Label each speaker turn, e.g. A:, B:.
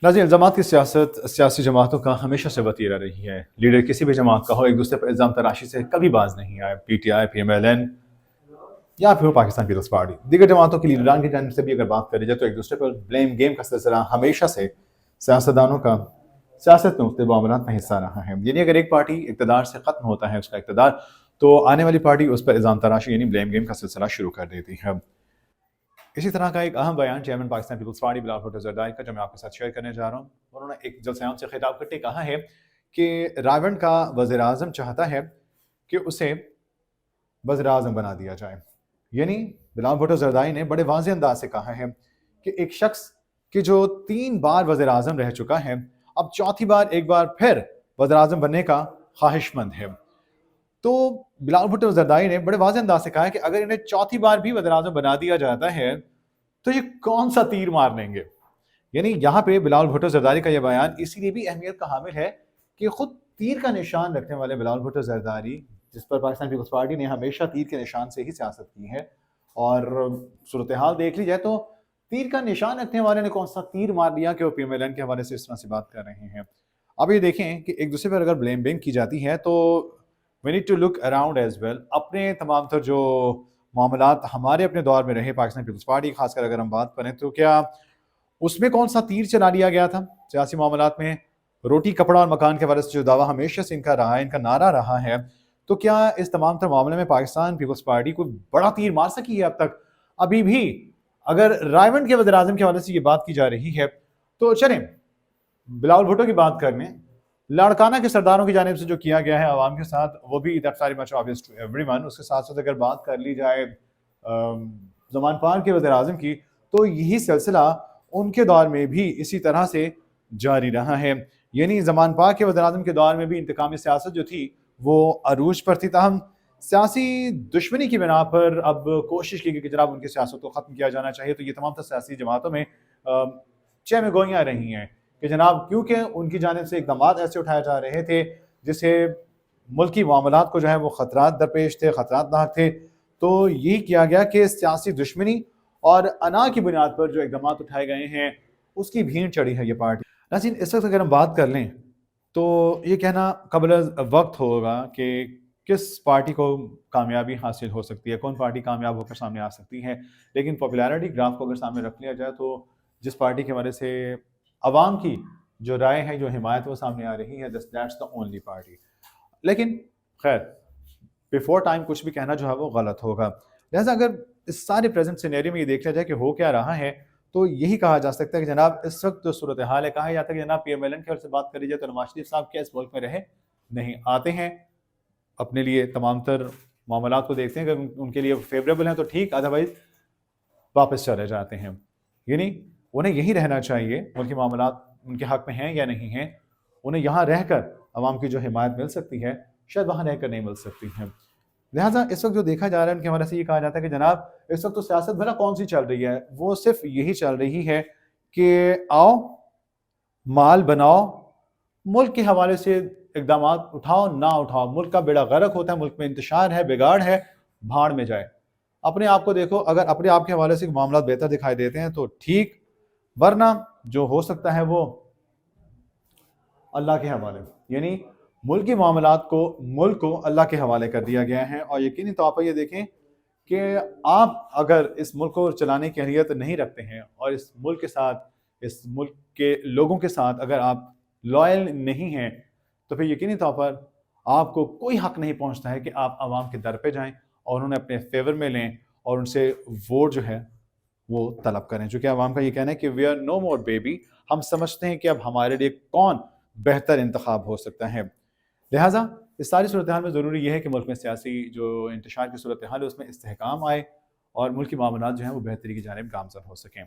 A: नाज़रीन, इल्ज़ामात की सियासत सियासी जमातों का हमेशा से वतीरा रही है। लीडर किसी भी जमात का हो, एक दूसरे पर इल्ज़ाम तराशी से कभी बाज नहीं आए। PTI, PMLN या फिर वो पाकिस्तान पीपल्स पार्टी, दीगर जमातों के लीडरान की जानिब से भी अगर बात करी जाए तो एक दूसरे पर ब्लेम गेम का सिलसिला हमेशा से सियासतदानों का सियासत में उठते मामलात का हिस्सा रहा है। यानी अगर एक पार्टी इक़्तिदार से ख़त्म होता है उसका इक़्तिदार, तो आने वाली पार्टी उस पर इल्ज़ाम तराशी यानी ब्लेम गेम का सिलसिला शुरू कर देती है। इसी तरह का एक अहम बयान चेयरमैन पाकिस्तान पीपल्स पार्टी बिलावल भुट्टो ज़रदारी का, जो मैं आपके साथ शेयर करने जा रहा हूँ। उन्होंने एक जलसे-आम से खिताब करते कहा है कि रावण का वज़ीर-ए-आज़म चाहता है कि उसे वज़ीर-ए-आज़म बना दिया जाए। यानी बिलावल भुट्टो ज़रदारी ने बड़े वाज़ेह अंदाज से कहा है कि एक शख्स कि जो 3 बार वज़ीर-ए-आज़म रह चुका है, अब चौथी बार एक बार फिर वज़ीर-ए-आज़म बनने का ख्वाहिशमंद है। तो बिलावल भुट्टो ज़रदारी ने बड़े वाज़ेह अंदाज से कहा है कि अगर इन्हें चौथी बार भी वज़ीर-ए-आज़म बना दिया जाता है, तो ये कौन सा तीर मार लेंगे। यानी यहाँ पे बिलावल भुट्टो ज़रदारी का यह बयान इसीलिए भी अहमियत का हामिल है कि खुद तीर का निशान रखने वाले बिलावल भुट्टो ज़रदारी, जिस पर पाकिस्तान पीपल्स पार्टी ने हमेशा तीर के निशान से ही सियासत की है, और सूरत हाल देख ली जाए तो तीर का निशान रखने वाले ने कौन सा तीर मार दिया कि वो PMLN के हवाले से इस तरह से बात कर रहे हैं। अब ये देखें कि एक दूसरे पर अगर ब्लेम गेम की जाती है तो we need to look around as well. अपने तमाम तर जो मामलात हमारे अपने दौर में रहे पाकिस्तान पीपल्स पार्टी, खासकर अगर हम बात करें, तो क्या उसमें कौन सा तीर चला लिया गया था सियासी मामलात में। रोटी कपड़ा और मकान के हवाले से जो दावा हमेशा से इनका रहा है, इनका नारा रहा है, तो क्या इस तमाम तर मामले में पाकिस्तान पीपल्स पार्टी कोई बड़ा तीर मार सकी है अब तक? अभी भी अगर रायवंड के वज़ीर-ए-आज़म के हवाले से ये बात की जा रही है, तो चलें बिलावल भुट्टो की बात कर लें। लाड़काना के सरदारों की जानिब से जो किया गया है आवाम के साथ, वो भी that's very much obvious to everyone. उसके साथ साथ अगर बात कर ली जाए ज़मान पाक के वज़ीर-ए-आज़म की, तो यही सिलसिला उनके दौर में भी इसी तरह से जारी रहा है। यानी ज़मान पाक के वज़ीर-ए-आज़म के दौर में भी इंतकामी सियासत जो थी वो अरूज पर थी। ताहम सियासी दुश्मनी की बिना पर अब कोशिश की गई कि जनाब उनकी सियासत को ख़त्म किया जाना चाहिए। तो ये तमाम सियासी जमातों में चह गोइयाँ रही हैं कि जनाब क्योंकि उनकी जानिब से इक़दामात ऐसे उठाए जा रहे थे जिससे मुल्की मामलात को जो है वो ख़तरात दरपेश थे, ख़तरात लाक थे। तो यही किया गया कि सियासी दुश्मनी और अना की बुनियाद पर जो इक़दामात उठाए गए हैं उसकी भीड़ चढ़ी है ये पार्टी। नाज़रीन, इस वक्त अगर हम बात कर लें तो ये कहना कबल वक्त होगा कि किस पार्टी को कामयाबी हासिल हो सकती है, कौन पार्टी कामयाब होकर सामने आ सकती है। लेकिन पॉपुलैरिटी ग्राफ को अगर सामने रख लिया जाए तो जिस पार्टी के वजह से अवाम की जो राय है, जो हिमायत वो सामने आ रही है, दैट्स द ओनली पार्टी। लेकिन खैर बिफोर टाइम कुछ भी कहना जो है वो गलत होगा। लिहाजा अगर इस सारे प्रेजेंट सिनेरियो में ये देखा जाए कि हो क्या रहा है, तो यही कहा जा सकता है कि जनाब इस वक्त जो सूरत हाल है, कहा जाता है कि जनाब PMLN की ओर से बात करी जाए तो नवाज शरीफ साहब क्या इस मुल्क में रहे नहीं, आते हैं अपने लिए तमाम तर मामलात को देखते हैं, अगर उनके लिए फेवरेबल हैं तो ठीक, अदरवाइज वापस चले जाते हैं। यानी उन्हें यहीं रहना चाहिए, मुल्की मामलात उनके हक में हैं या नहीं हैं, उन्हें यहाँ रहकर अवाम की जो हिमायत मिल सकती है शायद वहाँ रहकर नहीं मिल सकती है। लिहाजा इस वक्त जो देखा जा रहा है उनके हवाले से ये कहा जाता है कि जनाब इस वक्त तो सियासत भला कौन सी चल रही है, वो सिर्फ यही चल रही है कि आओ माल बनाओ, मुल्क के हवाले से इक़दामात उठाओ ना उठाओ, मुल्क का बेड़ा गर्क होता है, मुल्क में इंतशार है, बिगाड़ है, भाड़ में जाए। अपने आप को देखो, अगर अपने आप के हवाले से मामला बेहतर दिखाई देते हैं तो ठीक, वरना जो हो सकता है वो अल्लाह के हवाले। यानी मुल्क के मामलात को, मुल्क को अल्लाह के हवाले कर दिया गया है। और यकीनी तौर पर ये देखें कि आप अगर इस मुल्क को चलाने की अहलियत नहीं रखते हैं और इस मुल्क के साथ, इस मुल्क के लोगों के साथ अगर आप लॉयल नहीं हैं, तो फिर यकीनी तौर पर आपको कोई हक नहीं पहुंचता है कि आप आवाम के दर पे जाएं और उन्हें अपने फेवर में लें और उनसे वोट जो है वो तलब करें। चूँकि आवाम का ये कहना है कि we are no more baby, हम समझते हैं कि अब हमारे लिए कौन बेहतर इंतखाब हो सकता है। लिहाजा इस सारी सूरत हाल में ज़रूरी यह है कि मुल्क में सियासी जो इंतशार की सूरत हाल है उसमें इस्तेहकाम आए और मुल्क की मामलात जो हैं वो बेहतरी की जानिब गामज़न हो सकें।